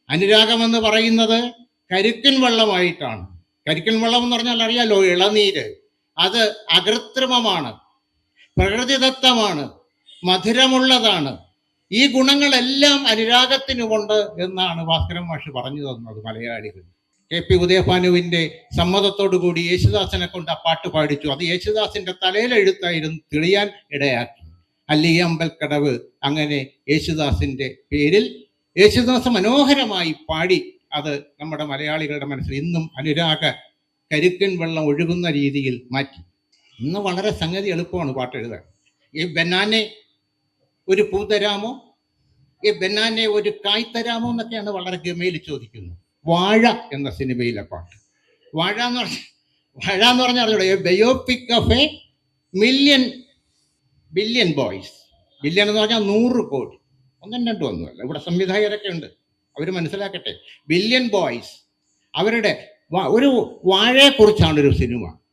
അനുരാഗമെന്ന് പറയുന്നത് കരിക്കൻ വെള്ളമായിട്ടാണ്. കരിക്കൻ വെള്ളം എന്ന് പറഞ്ഞാൽ അറിയാലോ, ഇളനീര്. അത് അകൃത്രിമമാണ്, പ്രകൃതിദത്തമാണ്, മധുരമുള്ളതാണ്. ഈ ഗുണങ്ങളെല്ലാം അനുരാഗത്തിനുമുണ്ട് എന്നാണ് ഭാസ്കരൻ മാഷ് പറഞ്ഞു തന്നത് മലയാളികൾ. KP ഉദയഭാനുവിൻ്റെ സമ്മതത്തോടുകൂടി യേശുദാസിനെ കൊണ്ട് ആ പാട്ട് പാടിച്ചു. അത് യേശുദാസിൻ്റെ തലയിലെഴുത്തായിരുന്നു, തെളിയാൻ ഇടയാക്കി. അല്ലിയമ്പൽക്കടവ്. അങ്ങനെ യേശുദാസിൻ്റെ പേരിൽ യേശുദാസ് മനോഹരമായി പാടി. അത് നമ്മുടെ മലയാളികളുടെ മനസ്സിൽ ഇന്നും അനുരാഗ കരുക്കൻ വെള്ളം ഒഴുകുന്ന രീതിയിൽ മാറ്റി. ഇന്ന് വളരെ സംഗതി എളുപ്പമാണ് പാട്ട് എഴുതാൻ. ഈ ബനാനെ ഒരു പൂ തരാമോ, ഈ ബനാനെ ഒരു കായ് തരാമോ എന്നൊക്കെയാണ് വളരെ ഗമയിൽ ചോദിക്കുന്നത്. വാഴ എന്ന സിനിമയിലെ പാട്ട്. വാഴ എന്ന് പറഞ്ഞാൽ biopic of A billion boys. Billion എന്ന് പറഞ്ഞാൽ 100 കോടി. ഒന്നും രണ്ടും ഒന്നുമല്ല. ഇവിടെ സംവിധായകരൊക്കെ ഉണ്ട്, അവർ മനസ്സിലാക്കട്ടെ. ബില്യൺ ബോയ്സ് അവരുടെ ഒരു വാഴയെക്കുറിച്ചാണ് ഒരു സിനിമ.